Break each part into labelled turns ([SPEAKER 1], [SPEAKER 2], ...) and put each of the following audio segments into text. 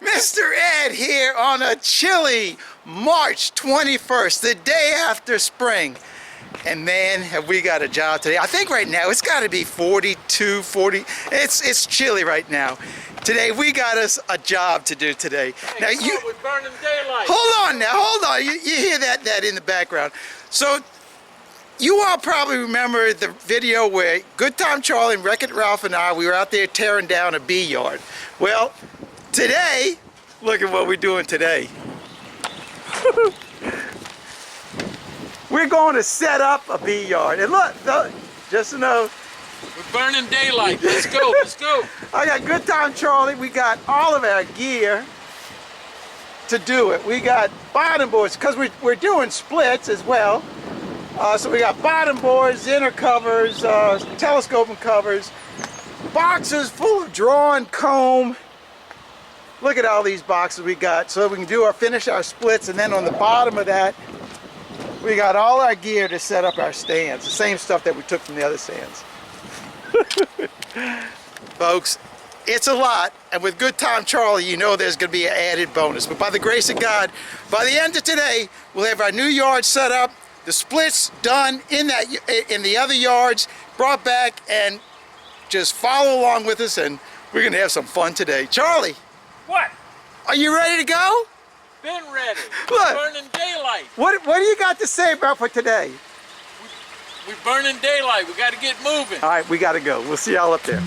[SPEAKER 1] Mr. Ed here on a chilly March 21st, the day after spring. And man, have we got a job today. I think right now it's got to be 42, 40. It's chilly right now. Today we got us a job to do today.
[SPEAKER 2] Hey,
[SPEAKER 1] now you
[SPEAKER 2] we're burning daylight.
[SPEAKER 1] hold on now, hold on. You hear that in the background. So you all probably remember the video where Good Time Charlie and Wreck-It Ralph and I, we were out there tearing down a bee yard. Well, today, look at what we're doing today. We're going to set up a bee yard. And look, just to know,
[SPEAKER 2] We're burning daylight. Let's go, let's go.
[SPEAKER 1] I got Good Time Charlie. We got all of our gear to do it. We got bottom boards, because we're doing splits as well. So we got bottom boards, inner covers, telescoping covers, boxes full of drawn comb. Look at all these boxes we got, so we can finish our splits, and then on the bottom of that, we got all our gear to set up our stands. The same stuff that we took from the other stands. Folks, it's a lot, and with Good Time Charlie, you know there's going to be an added bonus. But by the grace of God, by the end of today, we'll have our new yard set up, the splits done in the other yards, brought back, and just follow along with us, and we're going to have some fun today. Charlie,
[SPEAKER 2] What?
[SPEAKER 1] are you ready to go?
[SPEAKER 2] Been ready.
[SPEAKER 1] Look.
[SPEAKER 2] We're burning daylight.
[SPEAKER 1] What do you got to say about for today?
[SPEAKER 2] We're burning daylight. We got to get moving.
[SPEAKER 1] All right, we got to go. We'll see y'all up there.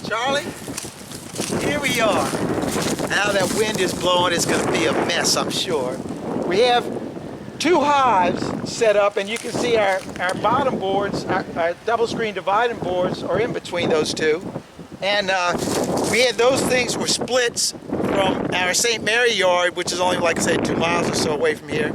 [SPEAKER 1] Charlie, here we are. Now that wind is blowing, it's going to be a mess, I'm sure. We have two hives set up, and you can see our bottom boards, our double screen dividing boards are in between those two. And we had those things were splits from our St. Mary yard, which is only, like I said, 2 miles or so away from here.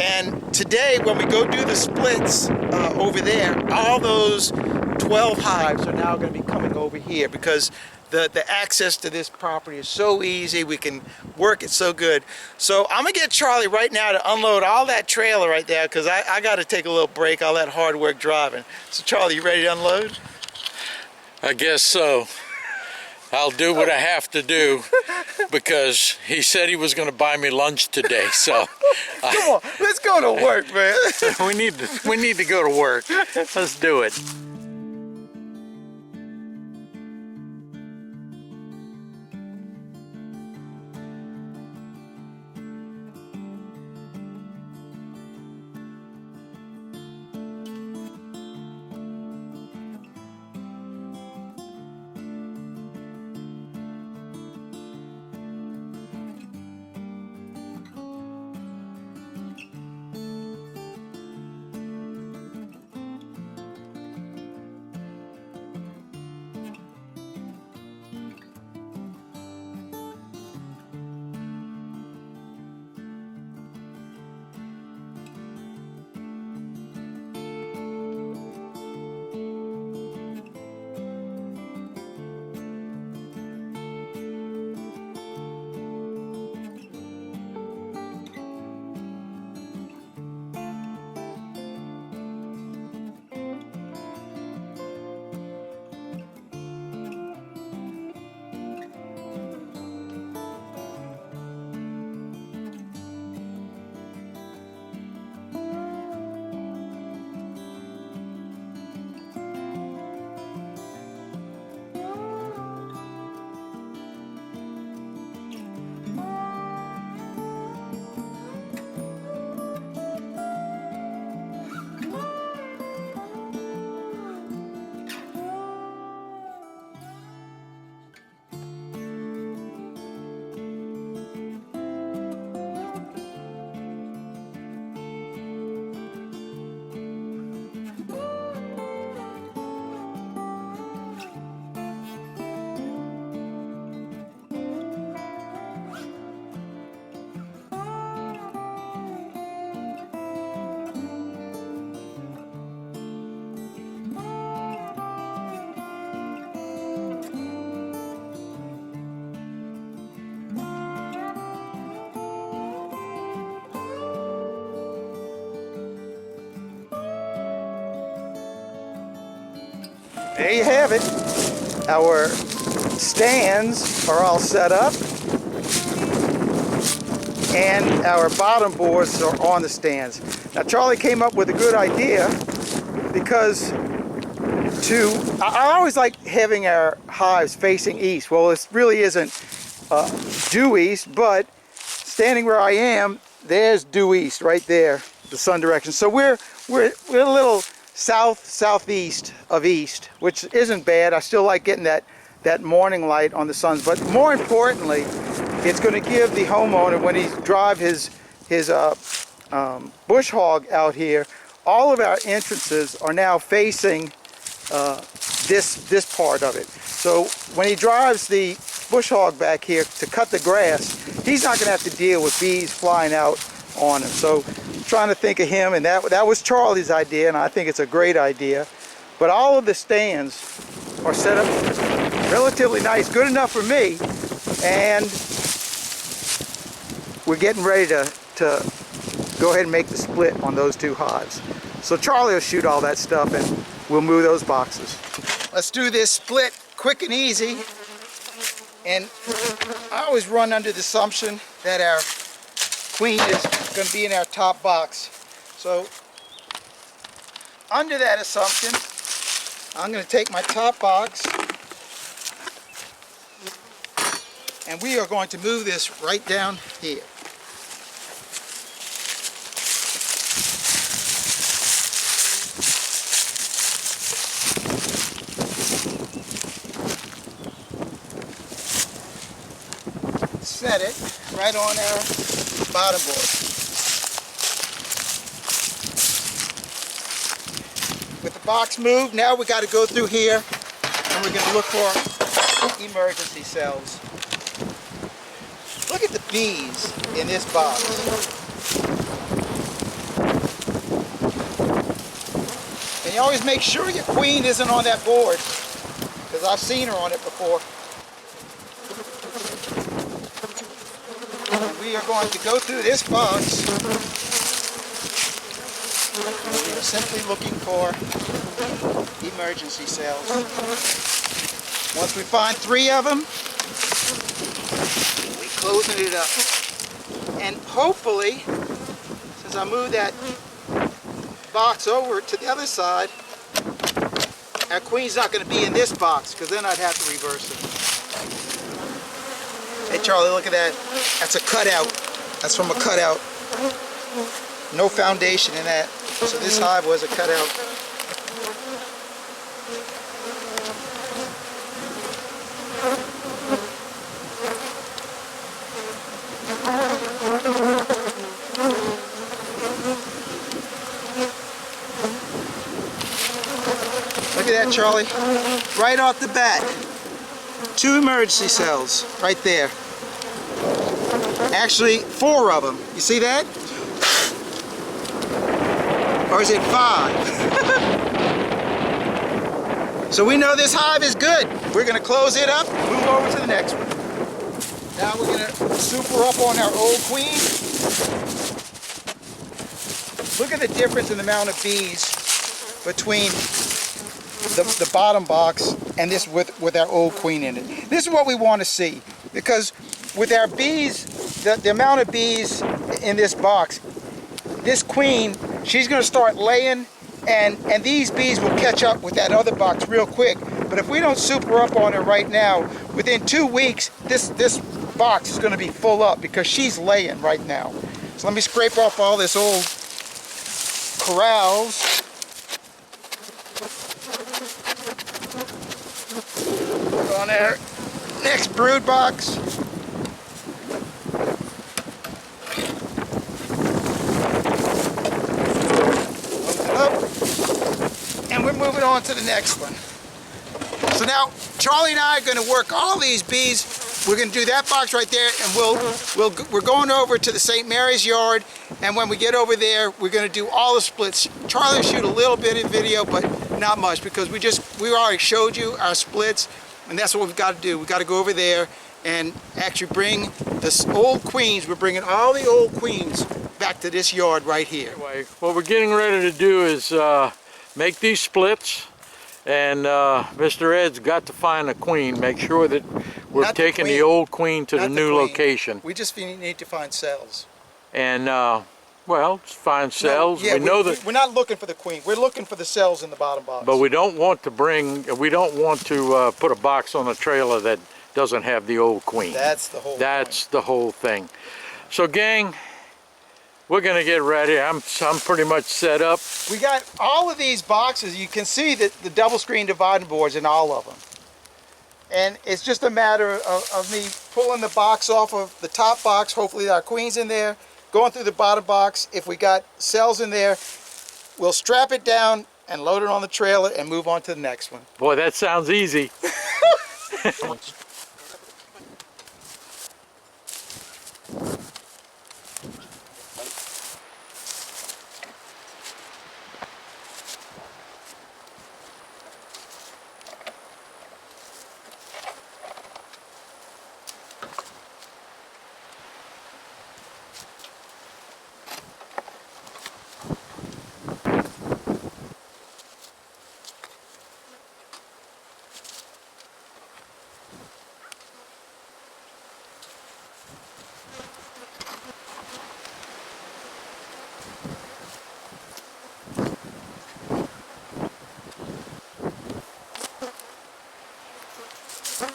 [SPEAKER 1] And today, when we go do the splits over there, all those 12 hives are now going to be coming over here because the access to this property is so easy. We can work it so good. So I'm going to get Charlie right now to unload all that trailer right there because I got to take a little break, all that hard work driving. So Charlie, you ready to unload?
[SPEAKER 2] I guess so. I'll do what I have to do because he said he was going to buy me lunch today. So
[SPEAKER 1] Come on, let's go to work, man.
[SPEAKER 2] we need to go to work. Let's do it.
[SPEAKER 1] there you have it. Our stands are all set up, and our bottom boards are on the stands. Now Charlie came up with a good idea, because I always like having our hives facing east. Well, this really isn't due east, but standing where I am, there's due east right there, the sun direction. So we're a little southeast of east, which isn't bad. I still like getting that morning light on the suns, but more importantly, it's going to give the homeowner, when he drive his bush hog out here, all of our entrances are now facing this part of it. So when he drives the bush hog back here to cut the grass, he's not going to have to deal with bees flying out on him. So I'm trying to think of him, and that was Charlie's idea, and I think it's a great idea. But all of the stands are set up relatively nice, good enough for me, and we're getting ready to go ahead and make the split on those two hives. So Charlie will shoot all that stuff, and we'll move those boxes. Let's do this split quick and easy. And I always run under the assumption that our queen is going to be in our top box. So under that assumption, I'm going to take my top box, and we are going to move this right down here. Set it right on our bottom board. With the box moved, now we got to go through here, and we're going to look for emergency cells. Look at the bees in this box. And you always make sure your queen isn't on that board, because I've seen her on it before. We are going to go through this box. We are simply looking for emergency cells. Once we find 3 of them, we closing it up. And hopefully, since I moved that box over to the other side, our queen's not going to be in this box, because then I'd have to reverse it. Hey Charlie, look at that. That's a cutout. That's from a cutout. No foundation in that. So this hive was a cutout. Look at that, Charlie. Right off the bat. 2 emergency cells right there. Actually, 4 of them. You see that? Or is it 5? So we know this hive is good. We're going to close it up, move over to the next one. Now we're going to super up on our old queen. Look at the difference in the amount of bees between the bottom box and this with our old queen in it. This is what we want to see, because with our bees, the amount of bees in this box, this queen, she's going to start laying, and these bees will catch up with that other box real quick. But if we don't super up on her right now, within 2 weeks, this box is going to be full up, because she's laying right now. So let me scrape off all this old corrals. On our next brood box. Open it up. And we're moving on to the next one. So now Charlie and I are going to work all these bees. We're going to do that box right there, and we're going over to the St. Mary's yard, and when we get over there, we're going to do all the splits. Charlie will shoot a little bit of video, but not much, because we already showed you our splits, and that's what we've got to do. We've got to go over there and actually bring this old queens. We're bringing all the old queens back to this yard right here.
[SPEAKER 2] Anyway, what we're getting ready to do is make these splits, And Mr. Ed's got to find a queen, make sure that we're
[SPEAKER 1] Not the
[SPEAKER 2] taking the
[SPEAKER 1] queen.
[SPEAKER 2] old queen to the
[SPEAKER 1] Not the
[SPEAKER 2] new
[SPEAKER 1] queen.
[SPEAKER 2] location.
[SPEAKER 1] We just need to find cells.
[SPEAKER 2] And, well, find cells.
[SPEAKER 1] No, yeah,
[SPEAKER 2] we know that,
[SPEAKER 1] we're not looking for the queen. We're looking for the cells in the bottom box.
[SPEAKER 2] but we don't want to put a box on a trailer that doesn't have the old queen.
[SPEAKER 1] That's the whole
[SPEAKER 2] That's the whole thing. So, gang, we're gonna get ready. I'm pretty much set up.
[SPEAKER 1] We got all of these boxes. You can see that the double screen dividing boards in all of them. And it's just a matter of me pulling the box off of the top box. Hopefully our queen's in there. Going through the bottom box. If we got cells in there, we'll strap it down and load it on the trailer and move on to the next one.
[SPEAKER 2] Boy, that sounds easy.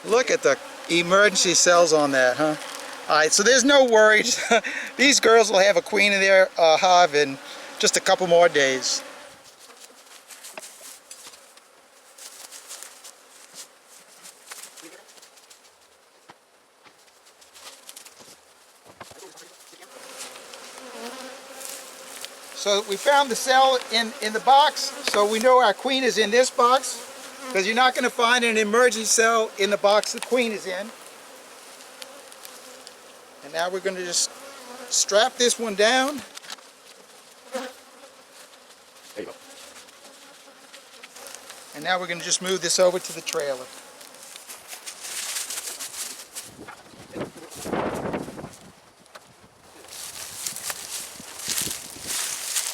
[SPEAKER 1] Look at the emergency cells on that, huh? Alright, so there's no worries. These girls will have a queen in their hive in just a couple more days. So we found the cell in the box, so we know our queen is in this box, because you're not going to find an emergency cell in the box the queen is in. And now we're going to just strap this one down.
[SPEAKER 2] There you go.
[SPEAKER 1] And now we're going to just move this over to the trailer.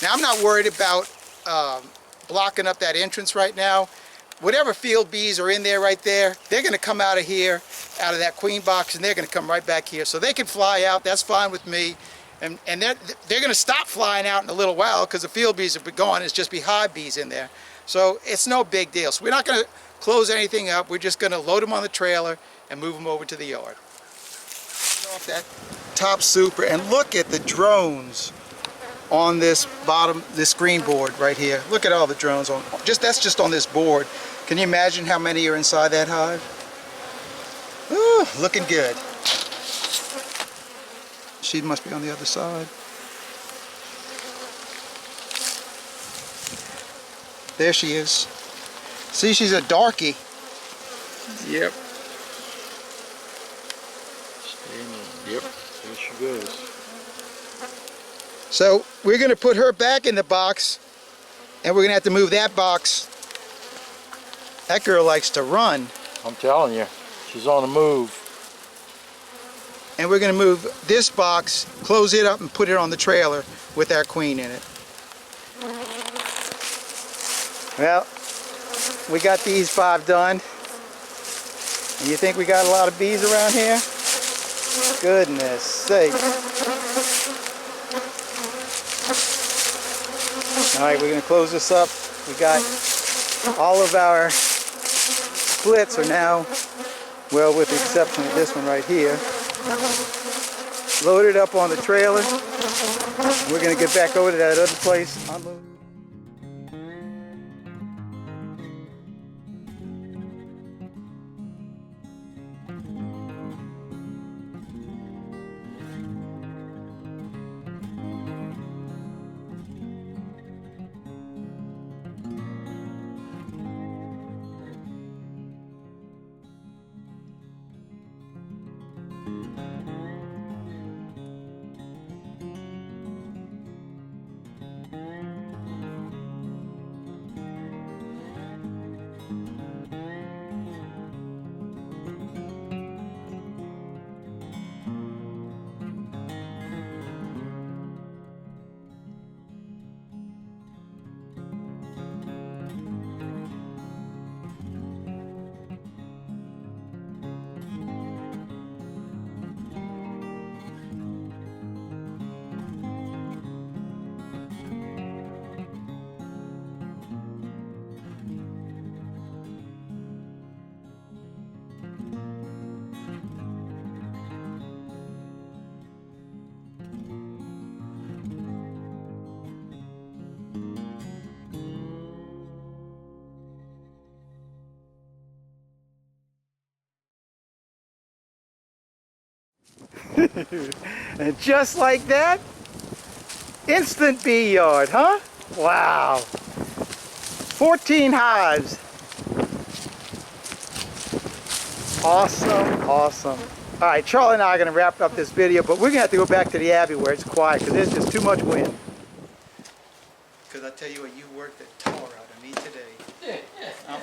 [SPEAKER 1] Now I'm not worried about blocking up that entrance right now. Whatever field bees are in there right there, they're going to come out of here, out of that queen box, and they're going to come right back here. So they can fly out, that's fine with me. And they're going to stop flying out in a little while because the field bees have been gone. It's just hive bees in there. So it's no big deal. So we're not going to close anything up. We're just going to load them on the trailer and move them over to the yard. Off that top super, and look at the drones on this bottom, this screen board right here. Look at all the drones on, that's just on this board. Can you imagine how many are inside that hive? Ooh, looking good. She must be on the other side. There she is. See, she's a darkie.
[SPEAKER 2] Yep. Yep, there she goes.
[SPEAKER 1] So we're going to put her back in the box, and we're going to have to move that box. That girl likes to run.
[SPEAKER 2] I'm telling you, she's on the move.
[SPEAKER 1] And we're going to move this box, close it up, and put it on the trailer with our queen in it. Well, we got these 5 done. And you think we got a lot of bees around here? Goodness sake. Alright, we're going to close this up. We got all of our splits are now, well, with the exception of this one right here, loaded up on the trailer. We're going to get back over to that other place, unload. And just like that, instant bee yard, huh? Wow. 14 hives. Awesome, awesome. All right, Charlie and I are going to wrap up this video, but we're going to have to go back to the Abbey where it's quiet because there's just too much wind. Because I tell you what, you worked the tar out of me today.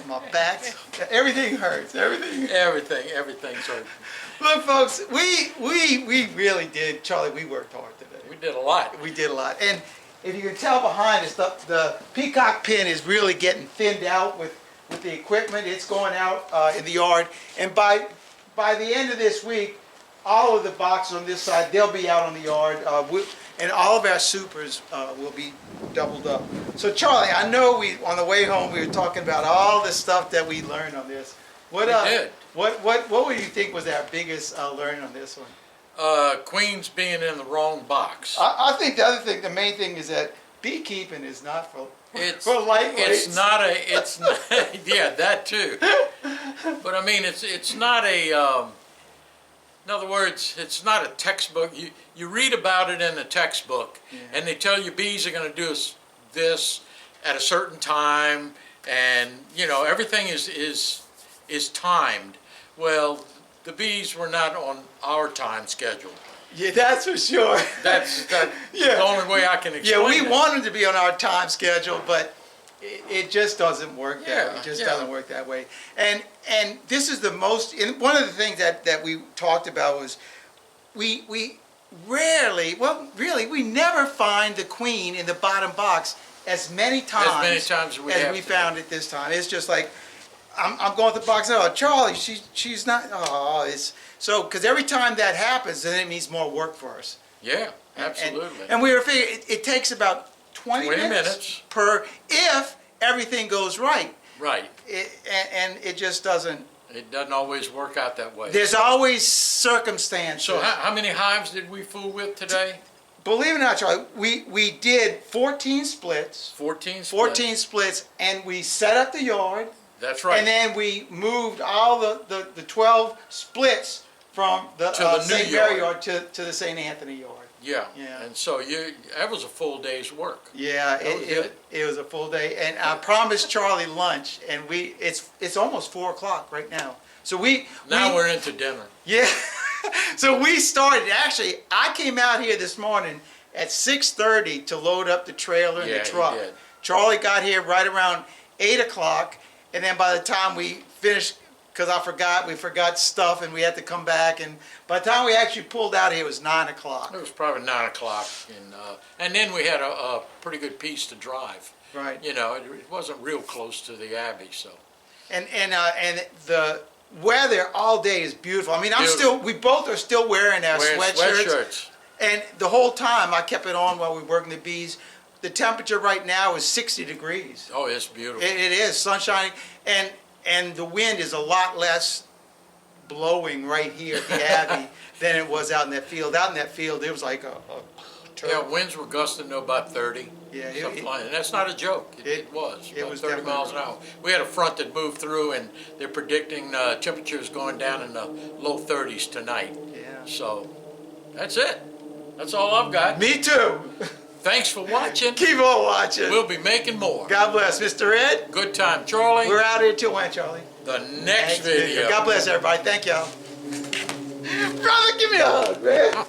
[SPEAKER 1] My back, everything hurts.
[SPEAKER 2] Everything's hurting.
[SPEAKER 1] Look, folks, we really did, Charlie, we worked hard today.
[SPEAKER 2] We did a lot.
[SPEAKER 1] We did a lot. And if you can tell behind us, the peacock pen is really getting thinned out with the equipment. It's going out in the yard. And by the end of this week, all of the boxes on this side, they'll be out on the yard. And all of our supers will be doubled up. So Charlie, I know on the way home we were talking about all the stuff that we learned on this. What
[SPEAKER 2] did.
[SPEAKER 1] What would you think was our biggest learning on this one?
[SPEAKER 2] Queens being in the wrong box.
[SPEAKER 1] I think the main thing is that beekeeping is not for lightweights.
[SPEAKER 2] It's not, yeah, that too. But I mean, it's not a, in other words, it's not a textbook. You read about it in the textbook, and they tell you bees are going to do this at a certain time, and you know everything is timed. Well, the bees were not on our time schedule.
[SPEAKER 1] Yeah, that's for sure.
[SPEAKER 2] That's the only way I can explain it.
[SPEAKER 1] Yeah, we wanted to be on our time schedule, but it just doesn't work that way. It just doesn't work that way. And this is the most, and one of the things that we talked about was we rarely, well, really, we never find the queen in the bottom box as many times
[SPEAKER 2] as we
[SPEAKER 1] found it this time. It's just like, I'm going to the box, oh, Charlie, she's not, oh, it's, so, because every time that happens, then it means more work for us.
[SPEAKER 2] Yeah, absolutely.
[SPEAKER 1] And we were figuring, it takes about 20 minutes per, if everything goes right.
[SPEAKER 2] Right.
[SPEAKER 1] And it just doesn't.
[SPEAKER 2] It doesn't always work out that way.
[SPEAKER 1] There's always circumstances.
[SPEAKER 2] So how many hives did we fool with today?
[SPEAKER 1] Believe it or not, Charlie, we did 14 splits.
[SPEAKER 2] 14 splits.
[SPEAKER 1] 14 splits, and we set up the yard.
[SPEAKER 2] That's right.
[SPEAKER 1] And then we moved all the 12 splits from the St. Mary yard to the St. Anthony yard.
[SPEAKER 2] Yeah. And so that was a full day's work.
[SPEAKER 1] Yeah, it was a full day, and I promised Charlie lunch, and it's almost 4 o'clock right now. So
[SPEAKER 2] we're into dinner.
[SPEAKER 1] Yeah. So we started. Actually, I came out here this morning at 6:30 to load up the trailer and the truck.
[SPEAKER 2] You did.
[SPEAKER 1] Charlie got here right around 8 o'clock, and then by the time we finished, because we forgot stuff, and we had to come back, and by the time we actually pulled out here, it was 9 o'clock.
[SPEAKER 2] It was probably 9 o'clock, and then we had a pretty good piece to drive.
[SPEAKER 1] Right.
[SPEAKER 2] You know, it wasn't real close to the Abbey, so.
[SPEAKER 1] And the weather all day is beautiful. I mean, we both are still wearing our sweatshirts. And the whole time I kept it on while we were working the bees. The temperature right now is 60 degrees.
[SPEAKER 2] Oh, it's beautiful.
[SPEAKER 1] It is, sunshine, and the wind is a lot less blowing right here at the Abbey than it was out in that field. Out in that field, it was like a
[SPEAKER 2] winds were gusting to about 30. Yeah, and that's not a joke. It was 30 miles an hour. We had a front that moved through, and they're predicting temperatures going down in the low 30s tonight.
[SPEAKER 1] Yeah.
[SPEAKER 2] So that's it. That's all I've got.
[SPEAKER 1] Me too.
[SPEAKER 2] Thanks for watching.
[SPEAKER 1] Keep on watching.
[SPEAKER 2] We'll be making more.
[SPEAKER 1] God bless, Mr. Ed.
[SPEAKER 2] Good time, Charlie.
[SPEAKER 1] We're out here till when, Charlie?
[SPEAKER 2] The next video.
[SPEAKER 1] God bless everybody. Thank y'all. Brother, give me a hug, man.